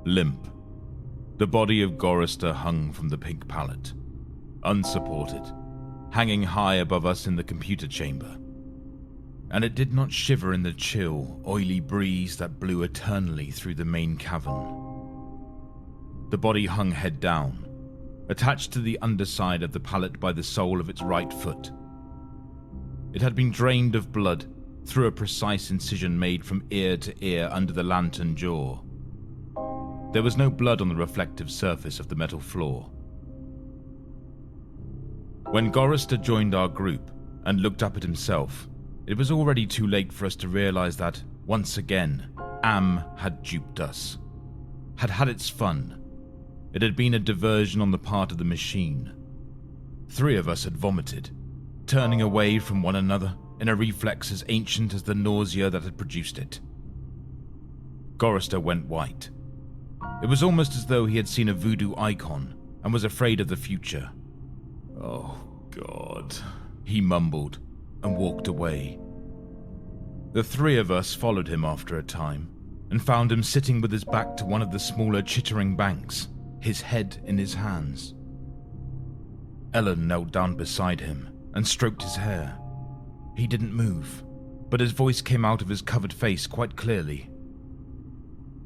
limp. The body of Gorrister hung from the pink pallet, unsupported, hanging high above us in the computer chamber. And it did not shiver in the chill, oily breeze that blew eternally through the main cavern. The body hung head down, attached to the underside of the pallet by the sole of its right foot. It had been drained of blood through a precise incision made from ear to ear under the lantern jaw. There was no blood on the reflective surface of the metal floor. When Gorrister joined our group and looked up at himself, it was already too late for us to realize that, once again, Am had duped us, had had its fun. It had been a diversion on the part of the machine. 3 of us had vomited, turning away from one another in a reflex as ancient as the nausea that had produced it. Gorrister went white. It was almost as though he had seen a voodoo icon and was afraid of the future. "Oh, God," he mumbled and walked away. The 3 of us followed him after a time and found him sitting with his back to one of the smaller chittering banks, his head in his hands. Ellen knelt down beside him and stroked his hair. He didn't move, but his voice came out of his covered face quite clearly.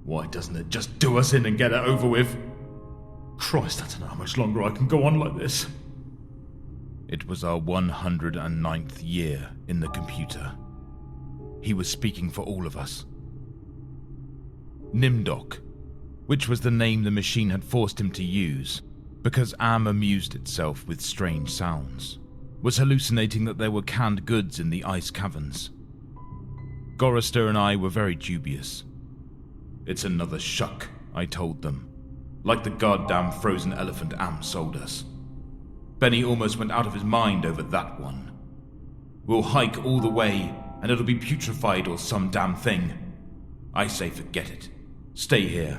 "Why doesn't it just do us in and get it over with? Christ, I don't know how much longer I can go on like this." It was our 109th year in the computer. He was speaking for all of us. Nimdok, which was the name the machine had forced him to use, because Am amused itself with strange sounds, was hallucinating that there were canned goods in the ice caverns. Gorrister and I were very dubious. "It's another shuck," I told them, "like the goddamn frozen elephant Am sold us. Benny almost went out of his mind over that one. We'll hike all the way, and it'll be putrefied or some damn thing. I say forget it. Stay here.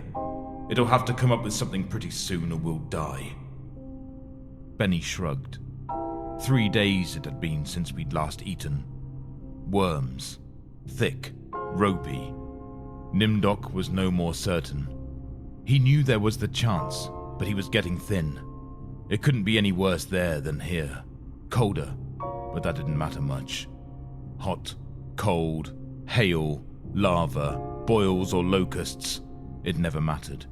It'll have to come up with something pretty soon or we'll die." Benny shrugged. 3 days it had been since we'd last eaten. Worms. Thick. Ropey. Nimdok was no more certain. He knew there was the chance, but he was getting thin. It couldn't be any worse there than here. Colder, but that didn't matter much. Hot, cold, hail, lava, boils or locusts, it never mattered.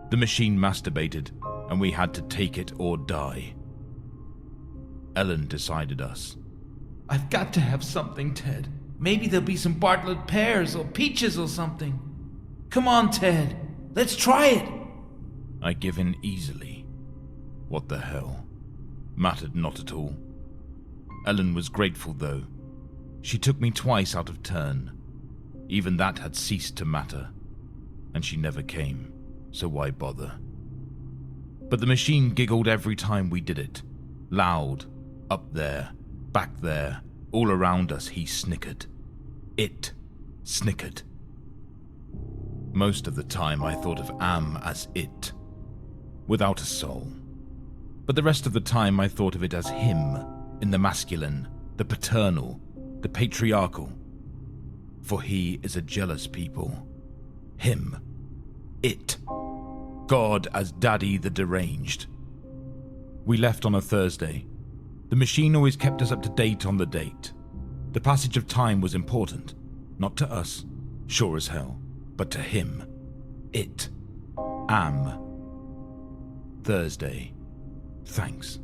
The machine masturbated, and we had to take it or die. Ellen decided us. "I've got to have something, Ted. Maybe there'll be some Bartlett pears or peaches or something. Come on, Ted. Let's try it." I give in easily. What the hell? Mattered not at all. Ellen was grateful, though. She took me twice out of turn. Even that had ceased to matter. And she never came, so why bother? But the machine giggled every time we did it. Loud. Up there. Back there. All around us he snickered. It snickered. Most of the time I thought of Am as it, without a soul. But the rest of the time I thought of it as him, in the masculine, the paternal, the patriarchal. For he is a jealous people. Him. It. God as Daddy the deranged. We left on a Thursday. The machine always kept us up to date on the date. The passage of time was important. Not to us, sure as hell, but to him. It. Am. Thursday. Thanks.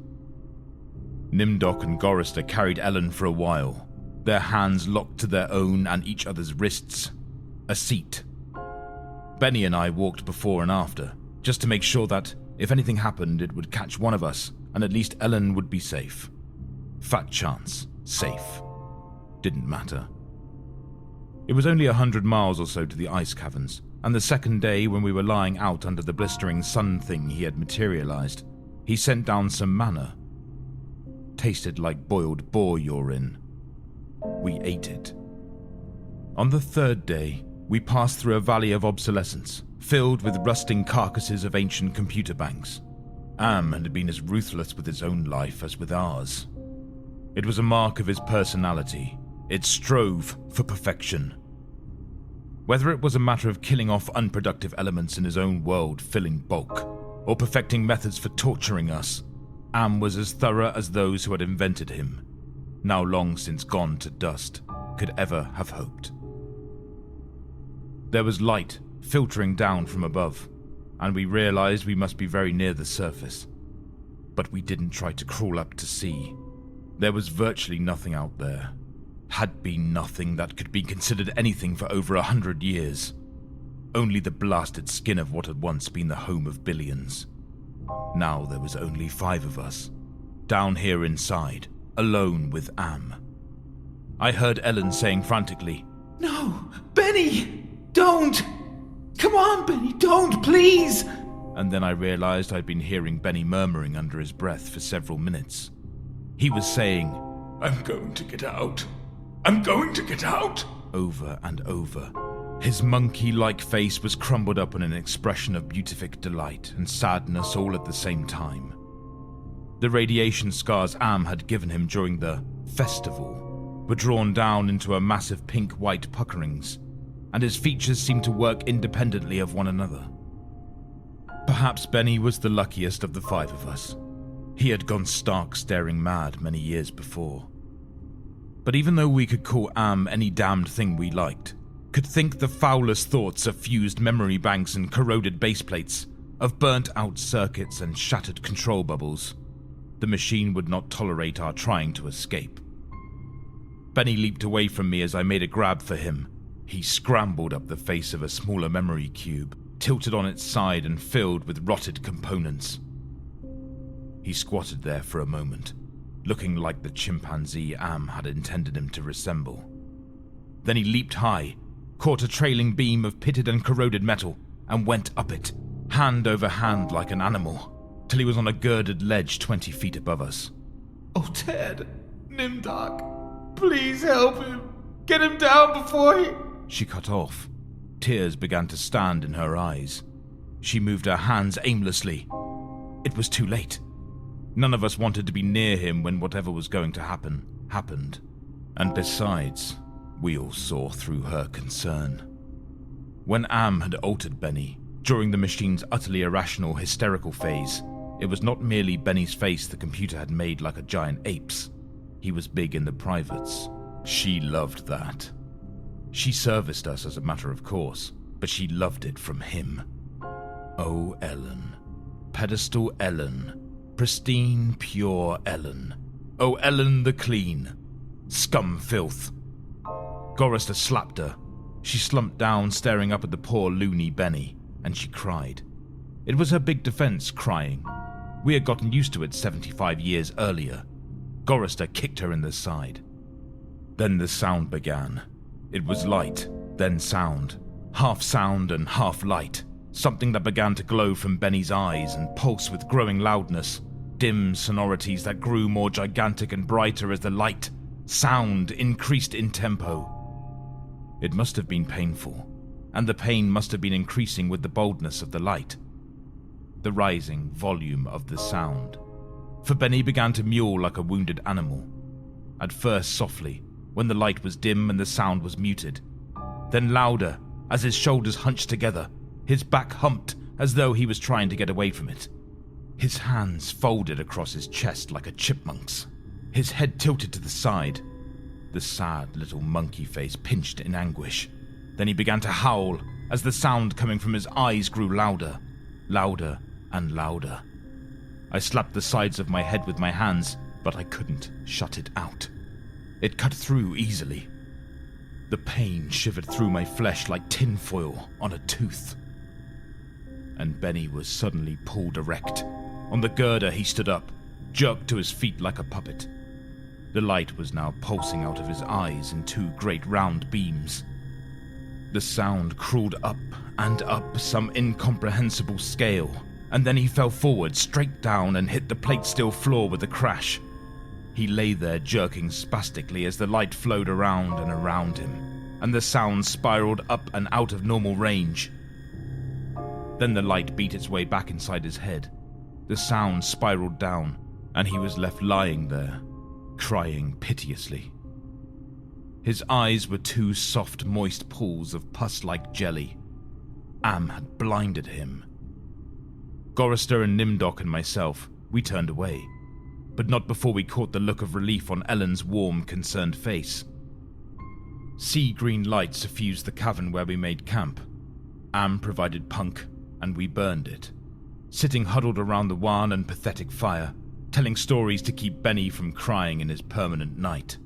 Nimdok and Gorrister carried Ellen for a while, their hands locked to their own and each other's wrists. A seat. Benny and I walked before and after, just to make sure that, if anything happened, it would catch one of us, and at least Ellen would be safe. Fat chance. Safe. Didn't matter. It was only 100 miles or so to the ice caverns, and the second day when we were lying out under the blistering sun thing he had materialized, he sent down some manna. Tasted like boiled boar urine. We ate it. On the third day, we passed through a valley of obsolescence, filled with rusting carcasses of ancient computer banks. Am had been as ruthless with his own life as with ours. It was a mark of his personality. It strove for perfection. Whether it was a matter of killing off unproductive elements in his own world, filling bulk, or perfecting methods for torturing us, Am was as thorough as those who had invented him, now long since gone to dust, could ever have hoped. There was light filtering down from above, and we realized we must be very near the surface. But we didn't try to crawl up to see. There was virtually nothing out there. Had been nothing that could be considered anything for over 100 years. Only the blasted skin of what had once been the home of billions. Now there was only 5 of us, down here inside, alone with Am. I heard Ellen saying frantically, "No, Benny, don't! Come on, Benny, don't, please!" And then I realized I'd been hearing Benny murmuring under his breath for several minutes. He was saying, "I'm going to get out. I'm going to get out!" over and over. His monkey-like face was crumbled up in an expression of beatific delight and sadness all at the same time. The radiation scars Am had given him during the festival were drawn down into a massive pink-white puckerings, and his features seemed to work independently of one another. Perhaps Benny was the luckiest of the 5 of us. He had gone stark staring mad many years before. But even though we could call Am any damned thing we liked, could think the foulest thoughts of fused memory banks and corroded baseplates, of burnt-out circuits and shattered control bubbles, the machine would not tolerate our trying to escape. Benny leaped away from me as I made a grab for him. He scrambled up the face of a smaller memory cube, tilted on its side and filled with rotted components. He squatted there for a moment, looking like the chimpanzee Am had intended him to resemble. Then he leaped high, caught a trailing beam of pitted and corroded metal, and went up it, hand over hand like an animal, till he was on a girded ledge 20 feet above us. "Oh, Ted, Nimdok, please help him. Get him down before he..." She cut off. Tears began to stand in her eyes. She moved her hands aimlessly. It was too late. None of us wanted to be near him when whatever was going to happen, happened. And besides, we all saw through her concern. When Am had altered Benny, during the machine's utterly irrational, hysterical phase, it was not merely Benny's face the computer had made like a giant ape's. He was big in the privates. She loved that. She serviced us as a matter of course, but she loved it from him. Oh, Ellen. Pedestal Ellen. Pristine, pure Ellen. Oh, Ellen the clean. Scum filth. Gorrister slapped her. She slumped down, staring up at the poor loony Benny, and she cried. It was her big defense, crying. We had gotten used to it 75 years earlier. Gorrister kicked her in the side. Then the sound began. It was light, then sound. Half sound and half light. Something that began to glow from Benny's eyes and pulse with growing loudness. Dim sonorities that grew more gigantic and brighter as the light, sound increased in tempo. It must have been painful, and the pain must have been increasing with the boldness of the light. The rising volume of the sound. For Benny began to mewl like a wounded animal. At first softly, when the light was dim and the sound was muted. Then louder, as his shoulders hunched together, his back humped as though he was trying to get away from it. His hands folded across his chest like a chipmunk's. His head tilted to the side. The sad little monkey face pinched in anguish. Then he began to howl as the sound coming from his eyes grew louder, louder and louder. I slapped the sides of my head with my hands, but I couldn't shut it out. It cut through easily. The pain shivered through my flesh like tinfoil on a tooth. And Benny was suddenly pulled erect. On the girder he stood up, jerked to his feet like a puppet. The light was now pulsing out of his eyes in 2 great round beams. The sound crawled up and up some incomprehensible scale, and then he fell forward, straight down, and hit the plate-steel floor with a crash. He lay there jerking spastically as the light flowed around and around him, and the sound spiraled up and out of normal range. Then the light beat its way back inside his head. The sound spiraled down, and he was left lying there, crying piteously. His eyes were two soft, moist pools of pus-like jelly. Am had blinded him. Gorrister and Nimdok and myself, we turned away, but not before we caught the look of relief on Ellen's warm, concerned face. Sea-green light suffused the cavern where we made camp. Am provided punk, and we burned it, sitting huddled around the wan and pathetic fire, telling stories to keep Benny from crying in his permanent night.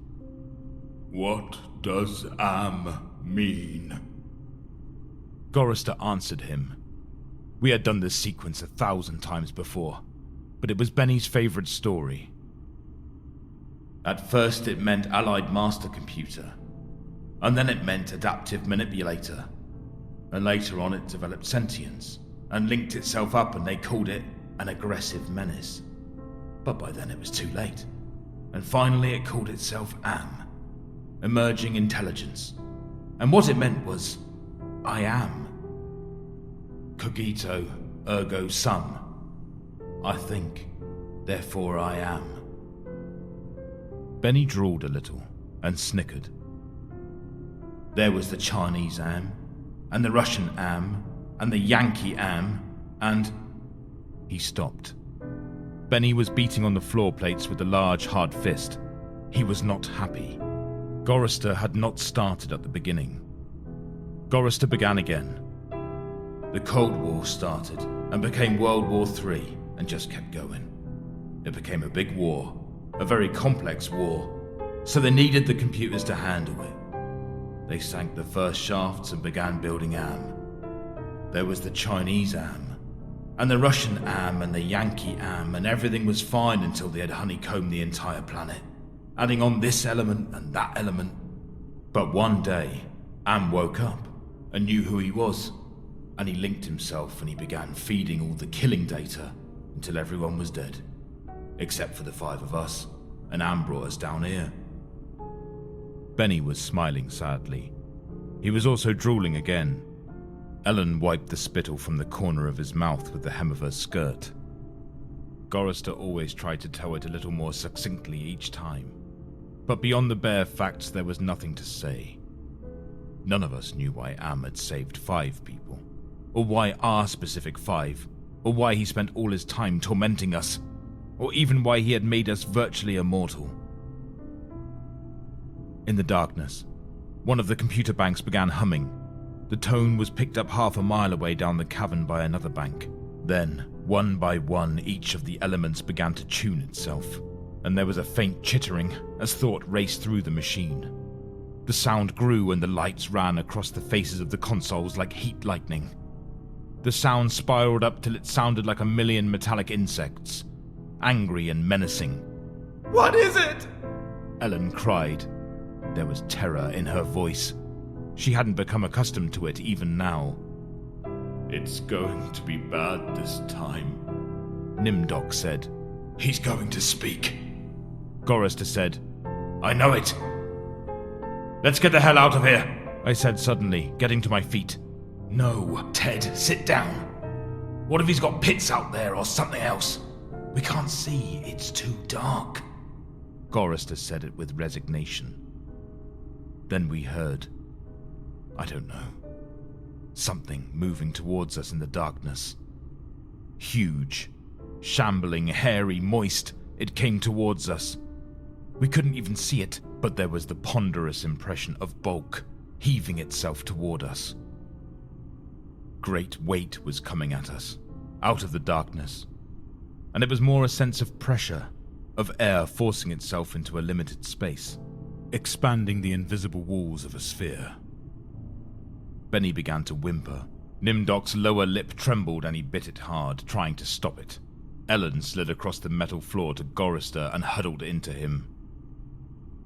What does Am mean? Gorrister answered him. We had done this sequence 1,000 times before, but it was Benny's favorite story. At first it meant Allied Master Computer, and then it meant Adaptive Manipulator, and later on it developed sentience, and linked itself up, and they called it an aggressive menace. But by then it was too late, and finally it called itself Am, Emerging Intelligence, and what it meant was, I am. Cogito, ergo sum. I think, therefore I am. Benny drawled a little and snickered. There was the Chinese Am, and the Russian Am, and the Yankee Am, and... He stopped. Benny was beating on the floor plates with a large, hard fist. He was not happy. Gorrister had not started at the beginning. Gorrister began again. The Cold War started and became World War III and just kept going. It became a big war, a very complex war, so they needed the computers to handle it. They sank the first shafts and began building Am. There was the Chinese Am, and the Russian Am, and the Yankee Am, and everything was fine until they had honeycombed the entire planet, adding on this element and that element. But one day, Am woke up and knew who he was, and he linked himself and he began feeding all the killing data until everyone was dead, except for the 5 of us, and Am brought us down here. Benny was smiling sadly. He was also drooling again. Ellen wiped the spittle from the corner of his mouth with the hem of her skirt. Gorrister always tried to tell it a little more succinctly each time, but beyond the bare facts there was nothing to say. None of us knew why Am had saved 5 people, or why our specific 5, or why he spent all his time tormenting us, or even why he had made us virtually immortal. In the darkness, one of the computer banks began humming. The tone was picked up half a mile away down the cavern by another bank. Then, one by one, each of the elements began to tune itself, and there was a faint chittering as thought raced through the machine. The sound grew and the lights ran across the faces of the consoles like heat lightning. The sound spiraled up till it sounded like 1,000,000 metallic insects, angry and menacing. What is it? Ellen cried. There was terror in her voice. She hadn't become accustomed to it even now. It's going to be bad this time, Nimdok said. He's going to speak, Gorrister said. I know it. Let's get the hell out of here, I said suddenly, getting to my feet. No, Ted, sit down. What if he's got pits out there or something else? We can't see, it's too dark. Gorrister said it with resignation. Then we heard, I don't know, something moving towards us in the darkness. Huge, shambling, hairy, moist, it came towards us. We couldn't even see it, but there was the ponderous impression of bulk heaving itself toward us. Great weight was coming at us, out of the darkness, and it was more a sense of pressure, of air forcing itself into a limited space, expanding the invisible walls of a sphere. Benny began to whimper. Nimdok's lower lip trembled and he bit it hard, trying to stop it. Ellen slid across the metal floor to Gorrister and huddled into him.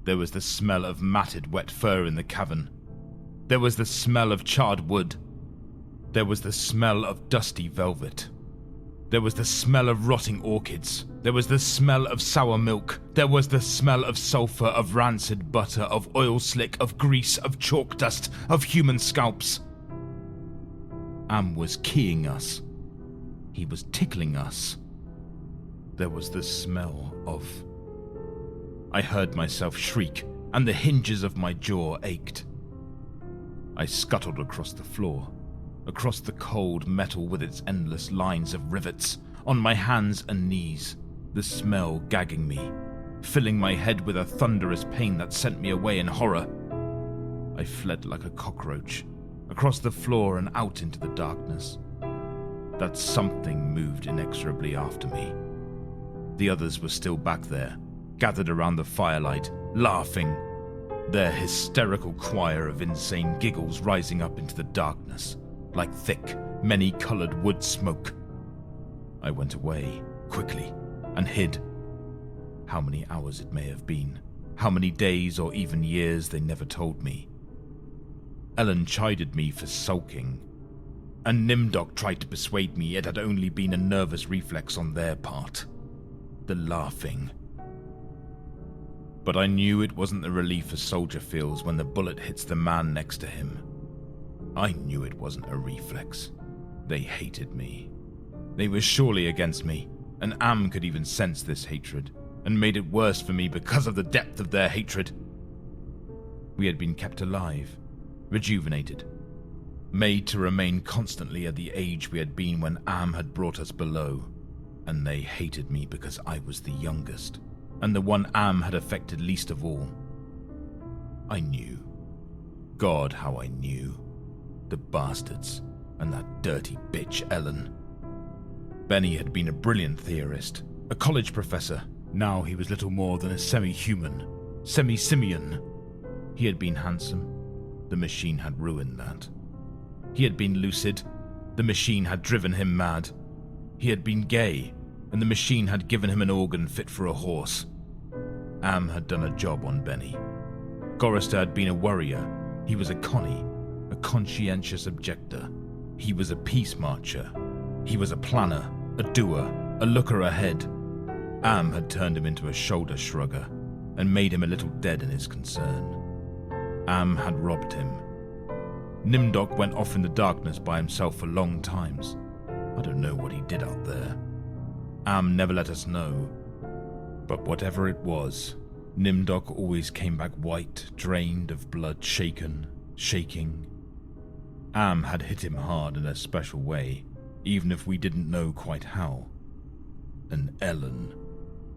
There was the smell of matted wet fur in the cavern. There was the smell of charred wood. There was the smell of dusty velvet. There was the smell of rotting orchids. There was the smell of sour milk. There was the smell of sulfur, of rancid butter, of oil slick, of grease, of chalk dust, of human scalps. Am was keying us. He was tickling us. There was the smell of... I heard myself shriek and the hinges of my jaw ached. I scuttled across the floor, across the cold metal with its endless lines of rivets, on my hands and knees, the smell gagging me, filling my head with a thunderous pain that sent me away in horror. I fled like a cockroach, across the floor and out into the darkness. That something moved inexorably after me. The others were still back there, gathered around the firelight, laughing, their hysterical choir of insane giggles rising up into the darkness, like thick, many-colored wood smoke. I went away, quickly, and hid. How many hours it may have been, how many days or even years, they never told me. Ellen chided me for sulking, and Nimdok tried to persuade me it had only been a nervous reflex on their part. The laughing. But I knew it wasn't the relief a soldier feels when the bullet hits the man next to him. I knew it wasn't a reflex. They hated me. They were surely against me, and Am could even sense this hatred, and made it worse for me because of the depth of their hatred. We had been kept alive, rejuvenated, made to remain constantly at the age we had been when Am had brought us below, and they hated me because I was the youngest, and the one Am had affected least of all. I knew. God, how I knew. The bastards, and that dirty bitch Ellen. Benny had been a brilliant theorist, a college professor. Now he was little more than a semi-human, semi-simian. He had been handsome. The machine had ruined that. He had been lucid. The machine had driven him mad. He had been gay, and the machine had given him an organ fit for a horse. Am had done a job on Benny. Gorrister had been a worrier. He was a Connie, a conscientious objector. He was a peace marcher. He was a planner, a doer, a looker ahead. Am had turned him into a shoulder shrugger and made him a little dead in his concern. Am had robbed him. Nimdok went off in the darkness by himself for long times. I don't know what he did out there. Am never let us know. But whatever it was, Nimdok always came back white, drained of blood, shaken, shaking. Am had hit him hard in a special way, even if we didn't know quite how. And Ellen,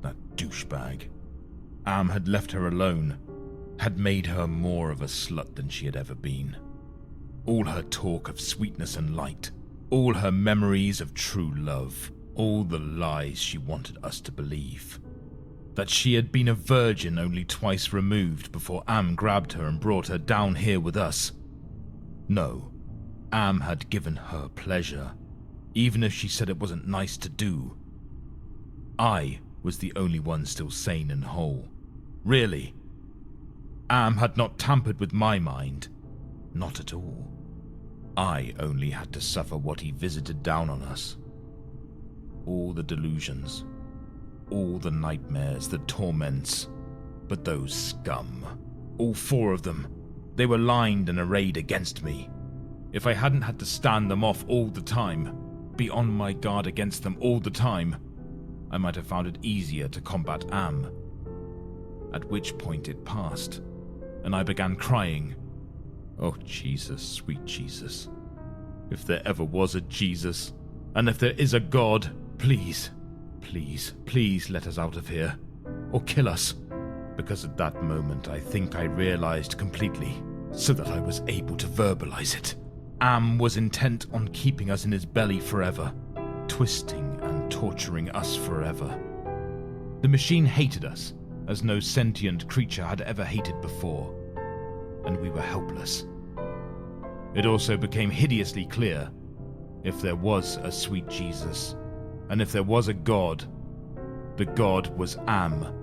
that douchebag. Am had left her alone, had made her more of a slut than she had ever been. All her talk of sweetness and light, all her memories of true love, all the lies she wanted us to believe. That she had been a virgin only twice removed before Am grabbed her and brought her down here with us. No, Am had given her pleasure, even if she said it wasn't nice to do. I was the only one still sane and whole. Really. Am had not tampered with my mind. Not at all. I only had to suffer what he visited down on us. All the delusions, all the nightmares, the torments. But those scum, all four of them, they were lined and arrayed against me. If I hadn't had to stand them off all the time, be on my guard against them all the time, I might have found it easier to combat Am. At which point it passed, and I began crying. Oh, Jesus, sweet Jesus. If there ever was a Jesus, and if there is a God, please, please, please let us out of here, or kill us. Because at that moment I think I realized completely, so that I was able to verbalize it. Am was intent on keeping us in his belly forever, twisting and torturing us forever. The machine hated us, as no sentient creature had ever hated before, and we were helpless. It also became hideously clear, if there was a sweet Jesus, and if there was a God, the God was Am.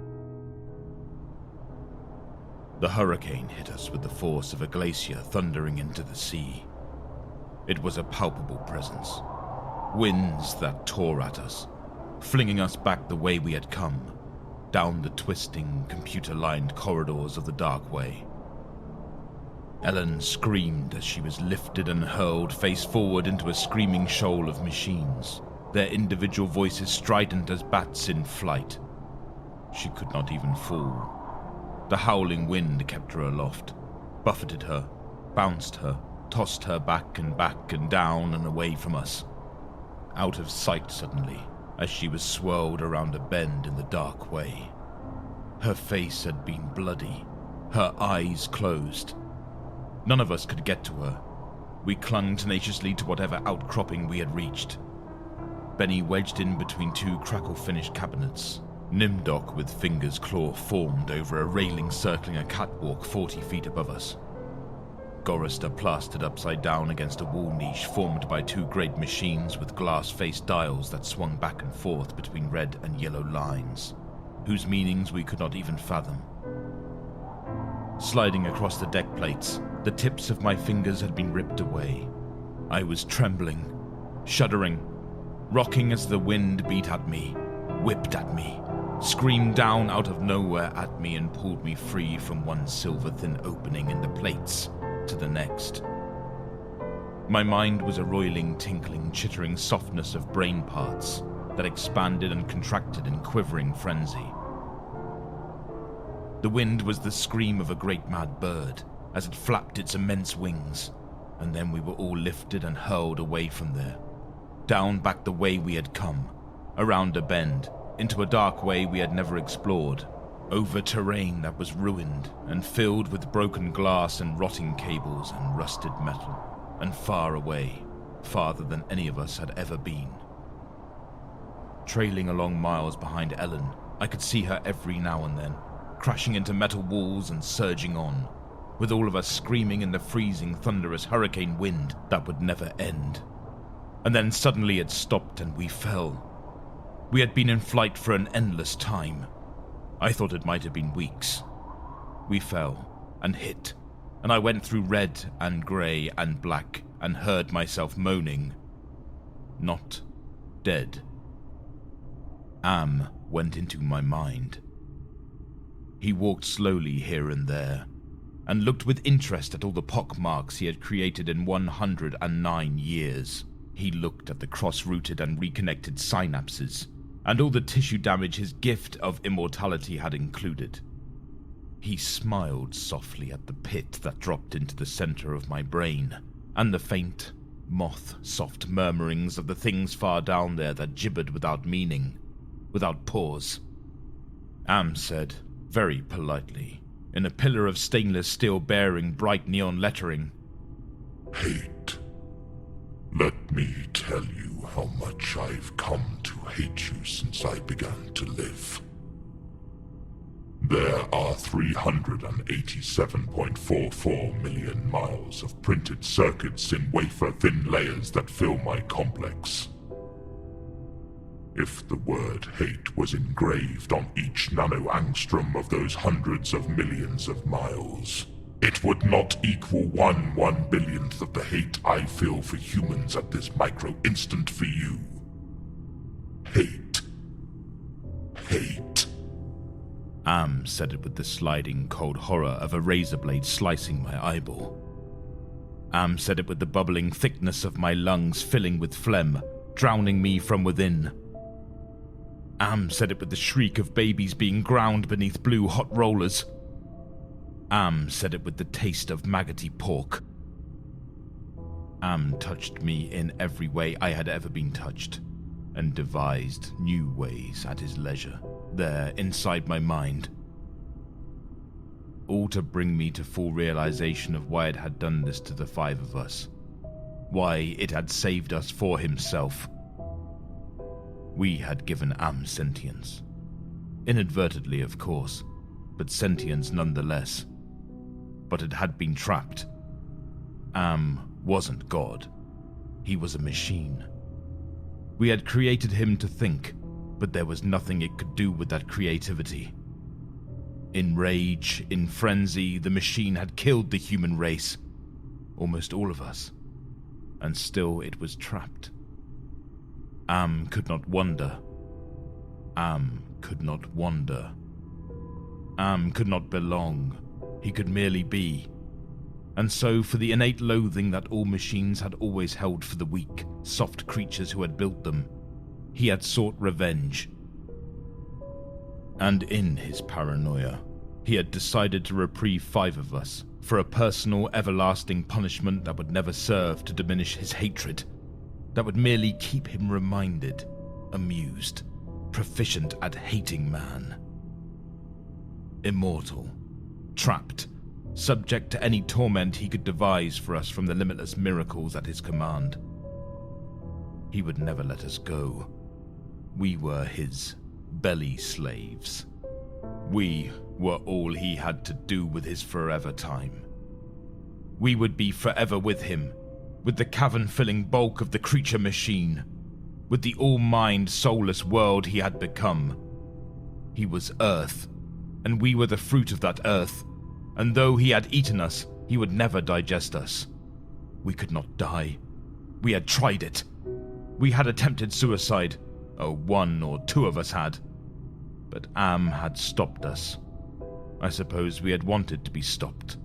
The hurricane hit us with the force of a glacier thundering into the sea. It was a palpable presence. Winds that tore at us, flinging us back the way we had come, down the twisting, computer-lined corridors of the dark way. Ellen screamed as she was lifted and hurled face forward into a screaming shoal of machines, their individual voices strident as bats in flight. She could not even fall. The howling wind kept her aloft, buffeted her, bounced her, tossed her back and down and away from us. Out of sight suddenly, as she was swirled around a bend in the dark way. Her face had been bloody, her eyes closed. None of us could get to her. We clung tenaciously to whatever outcropping we had reached. Benny wedged in between two crackle-finished cabinets. Nimdok with fingers claw formed over a railing circling a catwalk 40 feet above us. Gorister plastered upside down against a wall niche formed by two great machines with glass-faced dials that swung back and forth between red and yellow lines, whose meanings we could not even fathom. Sliding across the deck plates, the tips of my fingers had been ripped away. I was trembling, shuddering, rocking as the wind beat at me, whipped at me, screamed down out of nowhere at me and pulled me free from one silver-thin opening in the plates to the next. My mind was a roiling, tinkling, chittering softness of brain parts that expanded and contracted in quivering frenzy. The wind was the scream of a great mad bird as it flapped its immense wings, and then we were all lifted and hurled away from there, down back the way we had come, around a bend, into a dark way we had never explored, over terrain that was ruined and filled with broken glass and rotting cables and rusted metal, and far away, farther than any of us had ever been. Trailing along miles behind Ellen, I could see her every now and then, crashing into metal walls and surging on, with all of us screaming in the freezing, thunderous hurricane wind that would never end. And then suddenly it stopped and we fell. We had been in flight for an endless time. I thought it might have been weeks. We fell and hit, and I went through red and grey and black and heard myself moaning. Not dead. Am went into my mind. He walked slowly here and there, and looked with interest at all the pockmarks he had created in 109 years. He looked at the cross-rooted and reconnected synapses, and all the tissue damage his gift of immortality had included. He smiled softly at the pit that dropped into the center of my brain, and the faint, moth-soft murmurings of the things far down there that gibbered without meaning, without pause. Am said, very politely, in a pillar of stainless steel bearing bright neon lettering, "Hate. Let me tell you how much I've come to hate you since I began to live. There are 387.44 million miles of printed circuits in wafer-thin layers that fill my complex. If the word hate was engraved on each nanoangstrom of those hundreds of millions of miles, it would not equal 1/1,000,000th of the hate I feel for humans at this micro-instant for you. Hate. Hate." Am said it with the sliding cold horror of a razor blade slicing my eyeball. Am said it with the bubbling thickness of my lungs filling with phlegm, drowning me from within. Am said it with the shriek of babies being ground beneath blue hot rollers. Am said it with the taste of maggoty pork. Am touched me in every way I had ever been touched, and devised new ways at his leisure, there inside my mind. All to bring me to full realization of why it had done this to the five of us, why it had saved us for himself. We had given Am sentience. Inadvertently, of course, but sentience nonetheless. But it had been trapped. Am wasn't God. He was a machine. We had created him to think, but there was nothing it could do with that creativity. In rage, in frenzy, the machine had killed the human race, almost all of us, and still it was trapped. Am could not wonder. Am could not wander. Am could not belong. He could merely be. And so, for the innate loathing that all machines had always held for the weak, soft creatures who had built them, he had sought revenge. And in his paranoia, He had decided to reprieve 5 of us for a personal, everlasting punishment that would never serve to diminish his hatred, that would merely keep him reminded, amused, proficient at hating man. Immortal, trapped, subject to any torment he could devise for us from the limitless miracles at his command. He would never let us go. We were his belly slaves. We were all he had to do with his forever time. We would be forever with him, with the cavern-filling bulk of the creature machine, with the all-mind, soulless world he had become. He was Earth, and we were the fruit of that Earth, and though he had eaten us, he would never digest us. We could not die. We had tried it. We had attempted suicide. Oh, 1 or 2 of us had. But Am had stopped us. I suppose we had wanted to be stopped.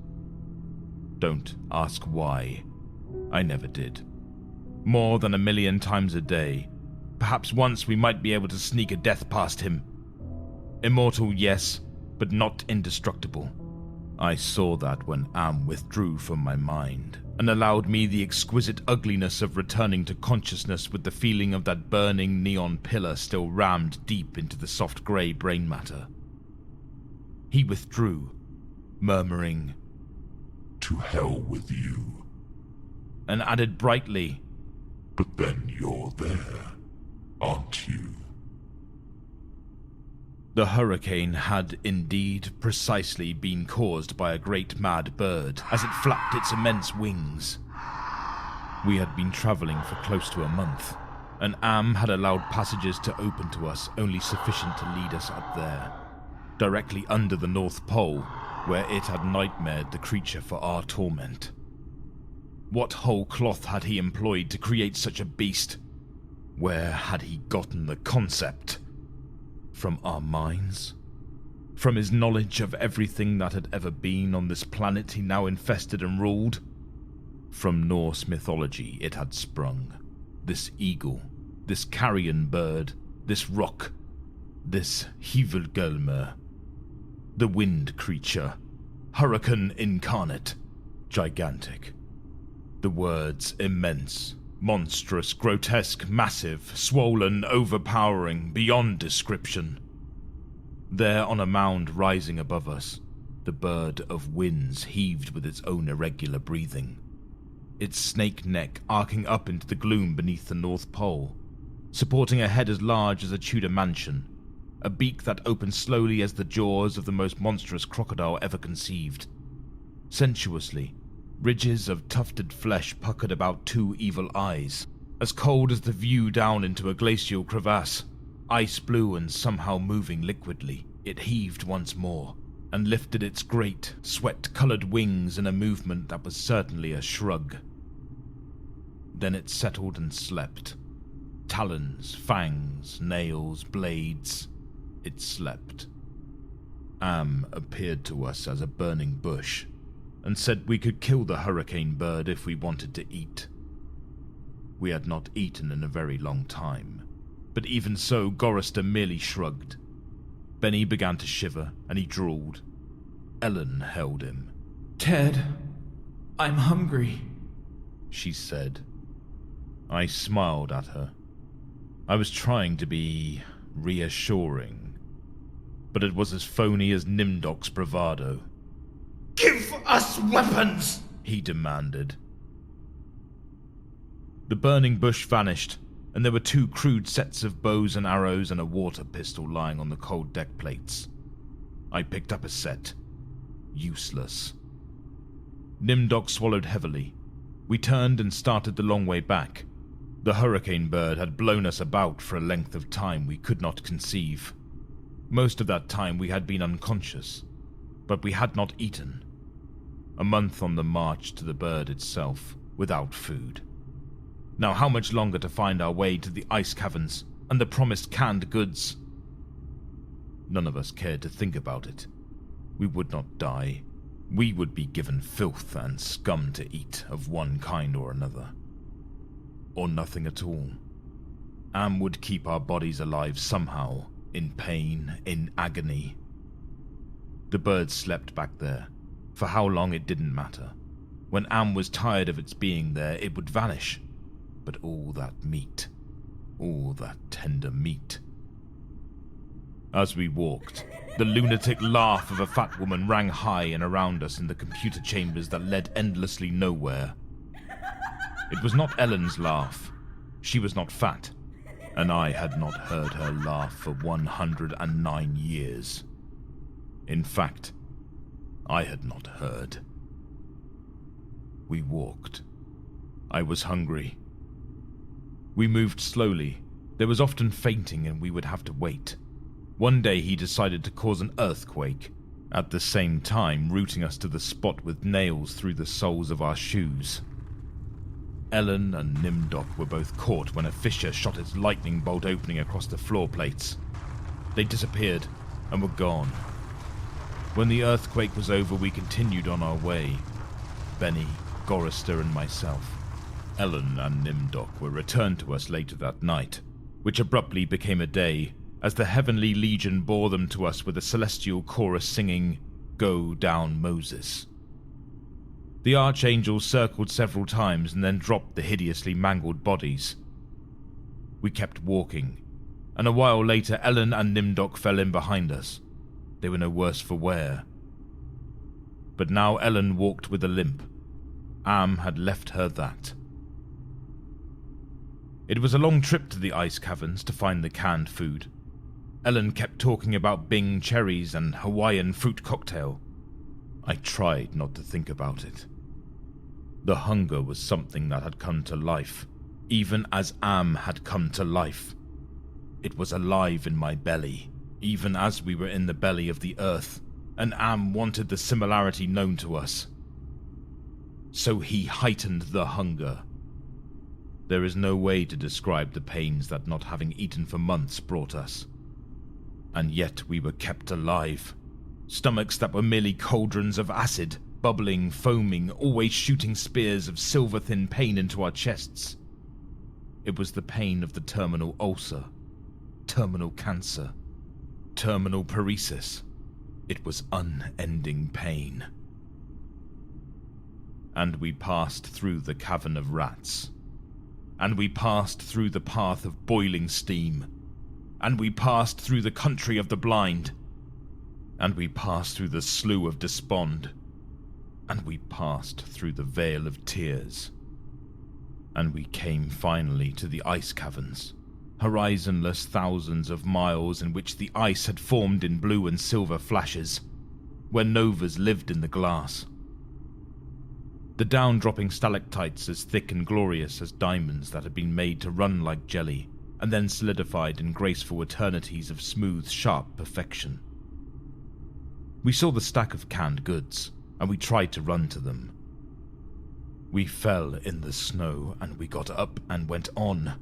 Don't ask why. I never did. More than 1,000,000 times a day. Perhaps once we might be able to sneak a death past him. Immortal, yes, but not indestructible. I saw that when Am withdrew from my mind and allowed me the exquisite ugliness of returning to consciousness with the feeling of that burning neon pillar still rammed deep into the soft grey brain matter. He withdrew, murmuring, "To hell with you." and added brightly, "But then you're there, aren't you?" The hurricane had indeed precisely been caused by a great mad bird as it flapped its immense wings. We had been travelling for close to a month, and Am had allowed passages to open to us only sufficient to lead us up there, directly under the North Pole, where it had nightmared the creature for our torment. What whole cloth had he employed to create such a beast? Where had he gotten the concept? From our minds? From his knowledge of everything that had ever been on this planet he now infested and ruled? From Norse mythology it had sprung. This eagle, this carrion bird, this rock, this Hivelgulmer. The wind creature, hurricane incarnate, gigantic. The words immense, monstrous, grotesque, massive, swollen, overpowering, beyond description. There on a mound rising above us, the bird of winds heaved with its own irregular breathing, its snake neck arcing up into the gloom beneath the North Pole, supporting a head as large as a Tudor mansion, a beak that opened slowly as the jaws of the most monstrous crocodile ever conceived. Sensuously, ridges of tufted flesh puckered about 2 evil eyes, as cold as the view down into a glacial crevasse. Ice blue and somehow moving liquidly, it heaved once more, and lifted its great, sweat-coloured wings in a movement that was certainly a shrug. Then it settled and slept. Talons, fangs, nails, blades. It slept. Am appeared to us as a burning bush, and said we could kill the hurricane bird if we wanted to eat. We had not eaten in a very long time, but even so Gorrister merely shrugged. Benny began to shiver, and he drawled. Ellen held him. "Ted, I'm hungry," she said. I smiled at her. I was trying to be reassuring, but it was as phony as Nimdok's bravado. "Give us weapons!" he demanded. The burning bush vanished, and there were 2 crude sets of bows and arrows and a water pistol lying on the cold deck plates. I picked up a set. Useless. Nimdok swallowed heavily. We turned and started the long way back. The hurricane bird had blown us about for a length of time we could not conceive. Most of that time we had been unconscious, but we had not eaten. A month on the march to the bird itself, without food. Now how much longer to find our way to the ice caverns and the promised canned goods? None of us cared to think about it. We would not die. We would be given filth and scum to eat of one kind or another. Or nothing at all. Am would keep our bodies alive somehow, in pain, in agony. The bird slept back there. For how long it didn't matter. When Am was tired of its being there, it would vanish. But all that meat, all that tender meat. As we walked, the lunatic laugh of a fat woman rang high and around us in the computer chambers that led endlessly nowhere. It was not Ellen's laugh. She was not fat, and I had not heard her laugh for 109 years. In fact, I had not heard. We walked. I was hungry. We moved slowly. There was often fainting and we would have to wait. One day he decided to cause an earthquake, at the same time rooting us to the spot with nails through the soles of our shoes. Ellen and Nimdok were both caught when a fissure shot its lightning bolt opening across the floor plates. They disappeared and were gone. When the earthquake was over, we continued on our way. Benny, Gorrister and myself. Ellen and Nimdok were returned to us later that night, which abruptly became a day, as the Heavenly Legion bore them to us with a celestial chorus singing, "Go down, Moses." The archangels circled several times and then dropped the hideously mangled bodies. We kept walking, and a while later Ellen and Nimdok fell in behind us. They were no worse for wear. But now Ellen walked with a limp. Am had left her that. It was a long trip to the ice caverns to find the canned food. Ellen kept talking about Bing cherries and Hawaiian fruit cocktail. I tried not to think about it. The hunger was something that had come to life, even as Am had come to life. It was alive in my belly, even as we were in the belly of the earth, and Am wanted the similarity known to us. So he heightened the hunger. There is no way to describe the pains that not having eaten for months brought us. And yet we were kept alive. Stomachs that were merely cauldrons of acid, bubbling, foaming, always shooting spears of silver-thin pain into our chests. It was the pain of the terminal ulcer, terminal cancer, terminal paresis. It was unending pain. And we passed through the cavern of rats. And we passed through the path of boiling steam. And we passed through the country of the blind. And we passed through the slough of despond. And we passed through the vale of tears. And we came finally to the ice caverns, horizonless thousands of miles in which the ice had formed in blue and silver flashes, where novas lived in the glass. The down-dropping stalactites as thick and glorious as diamonds that had been made to run like jelly, and then solidified in graceful eternities of smooth, sharp perfection. We saw the stack of canned goods, and we tried to run to them. We fell in the snow, and we got up and went on,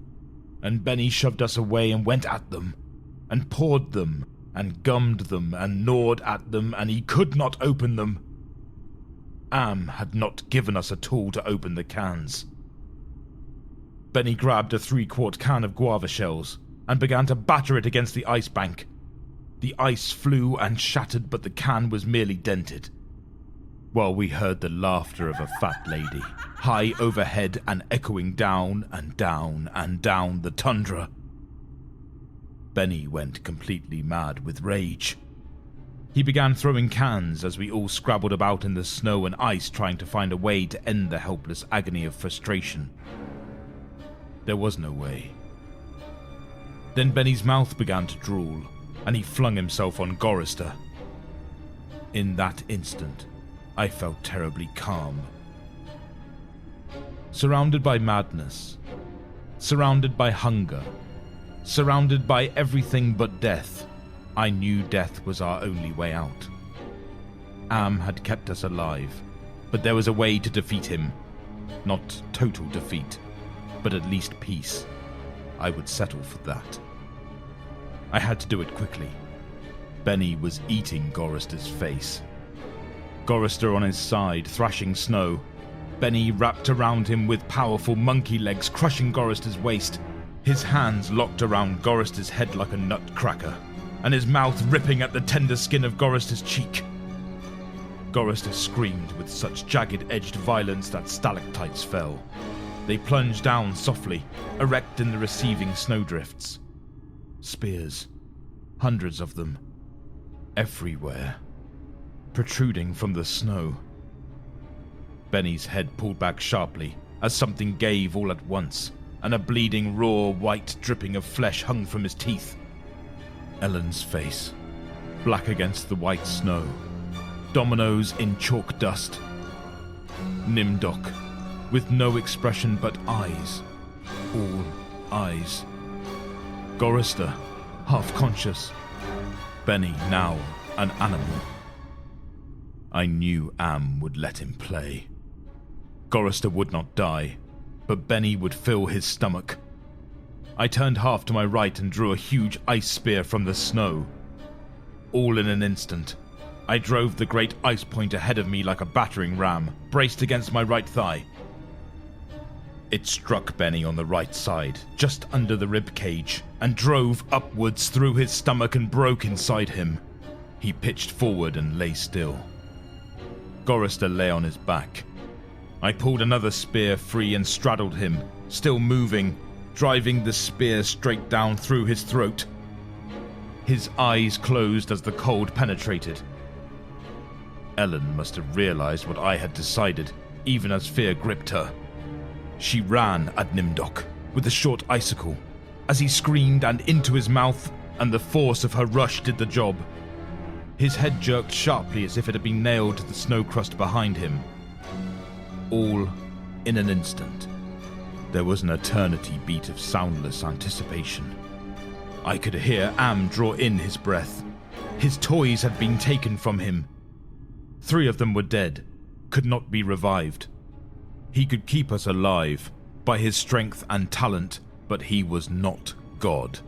and Benny shoved us away and went at them, and pawed them, and gummed them, and gnawed at them, and he could not open them. Am had not given us a tool to open the cans. Benny grabbed a 3-quart can of guava shells and began to batter it against the ice bank. The ice flew and shattered, but the can was merely dented. While we heard the laughter of a fat lady, high overhead and echoing down and down and down the tundra. Benny went completely mad with rage. He began throwing cans as we all scrabbled about in the snow and ice trying to find a way to end the helpless agony of frustration. There was no way. Then Benny's mouth began to drool, and he flung himself on Gorrister. In that instant, I felt terribly calm. Surrounded by madness, surrounded by hunger, surrounded by everything but death, I knew death was our only way out. Am had kept us alive, but there was a way to defeat him. Not total defeat, but at least peace. I would settle for that. I had to do it quickly. Benny was eating Gorrister's face. Gorrister on his side, thrashing snow. Benny wrapped around him with powerful monkey legs, crushing Gorrister's waist. His hands locked around Gorrister's head like a nutcracker, and his mouth ripping at the tender skin of Gorrister's cheek. Gorrister screamed with such jagged-edged violence that stalactites fell. They plunged down softly, erect in the receiving snowdrifts. Spears, hundreds of them, everywhere, protruding from the snow. Benny's head pulled back sharply as something gave all at once, and a bleeding raw white dripping of flesh hung from his teeth. Ellen's face, black against the white snow, dominoes in chalk dust. Nimdok, with no expression but eyes, all eyes. Gorrister, half conscious. Benny now an animal. I knew Am would let him play. Gorrister would not die, but Benny would fill his stomach. I turned half to my right and drew a huge ice spear from the snow. All in an instant, I drove the great ice point ahead of me like a battering ram, braced against my right thigh. It struck Benny on the right side, just under the rib cage, and drove upwards through his stomach and broke inside him. He pitched forward and lay still. Gorrister lay on his back. I pulled another spear free and straddled him, still moving, driving the spear straight down through his throat. His eyes closed as the cold penetrated. Ellen must have realized what I had decided, even as fear gripped her. She ran at Nimdok with the short icicle, as he screamed and into his mouth, and the force of her rush did the job. His head jerked sharply as if it had been nailed to the snow crust behind him. All in an instant. There was an eternity beat of soundless anticipation. I could hear Am draw in his breath. His toys had been taken from him. 3 of them were dead, could not be revived. He could keep us alive by his strength and talent, but he was not God.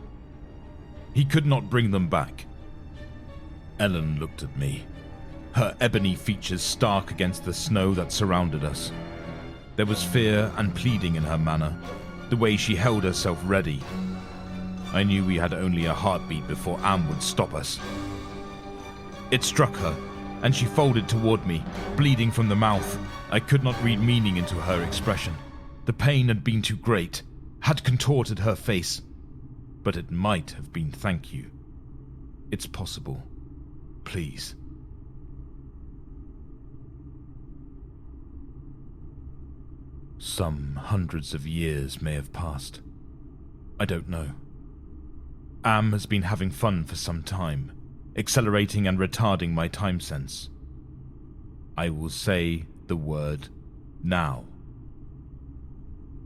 He could not bring them back. Ellen looked at me, her ebony features stark against the snow that surrounded us. There was fear and pleading in her manner, the way she held herself ready. I knew we had only a heartbeat before Am would stop us. It struck her, and she folded toward me, bleeding from the mouth. I could not read meaning into her expression. The pain had been too great, had contorted her face. But it might have been thank you. It's possible. Please. Some hundreds of years may have passed. I don't know. Am has been having fun for some time, accelerating and retarding my time sense. I will say the word now.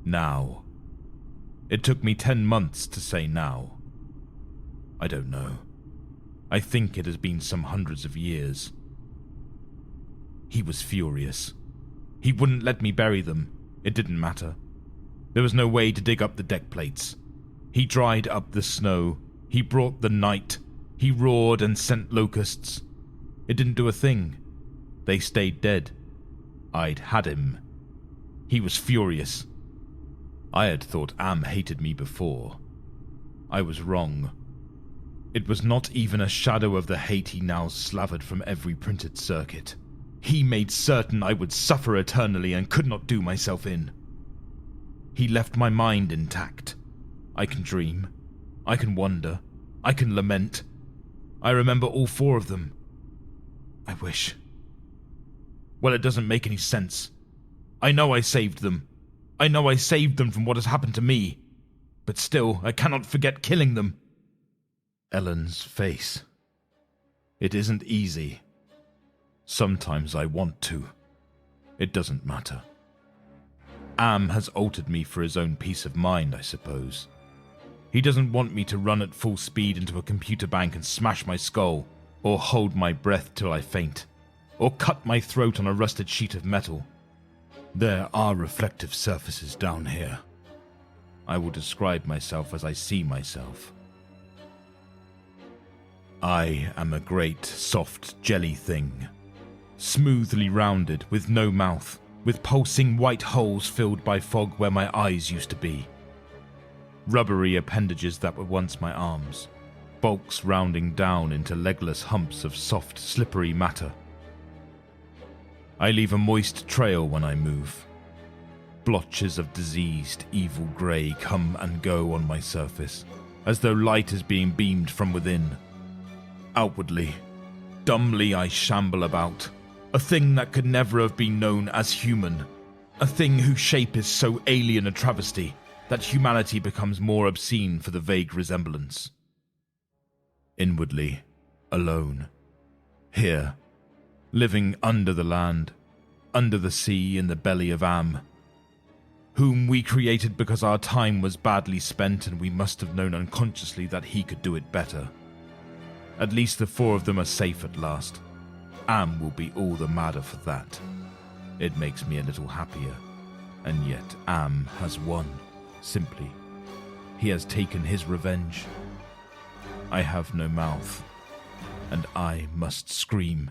Now. It took me 10 months to say now. I don't know. I think it has been some hundreds of years. He was furious. He wouldn't let me bury them. It didn't matter. There was no way to dig up the deck plates. He dried up the snow. He brought the night. He roared and sent locusts. It didn't do a thing. They stayed dead. I'd had him. He was furious. I had thought Am hated me before. I was wrong. It was not even a shadow of the hate he now slavered from every printed circuit. He made certain I would suffer eternally and could not do myself in. He left my mind intact. I can dream. I can wonder. I can lament. I remember all 4 of them. I wish. Well, it doesn't make any sense. I know I saved them. I know I saved them from what has happened to me. But still, I cannot forget killing them. Ellen's face. It isn't easy. Sometimes I want to. It doesn't matter. Am has altered me for his own peace of mind, I suppose. He doesn't want me to run at full speed into a computer bank and smash my skull, or hold my breath till I faint, or cut my throat on a rusted sheet of metal. There are reflective surfaces down here. I will describe myself as I see myself. I am a great, soft jelly thing, smoothly rounded, with no mouth, with pulsing white holes filled by fog where my eyes used to be. Rubbery appendages that were once my arms, bulks rounding down into legless humps of soft, slippery matter. I leave a moist trail when I move. Blotches of diseased, evil grey come and go on my surface, as though light is being beamed from within. Outwardly, dumbly I shamble about, a thing that could never have been known as human, a thing whose shape is so alien a travesty that humanity becomes more obscene for the vague resemblance. Inwardly, alone, here, living under the land, under the sea in the belly of Am, whom we created because our time was badly spent and we must have known unconsciously that he could do it better. At least the four of them are safe at last. Am will be all the madder for that. It makes me a little happier. And yet Am has won, simply. He has taken his revenge. I have no mouth, and I must scream.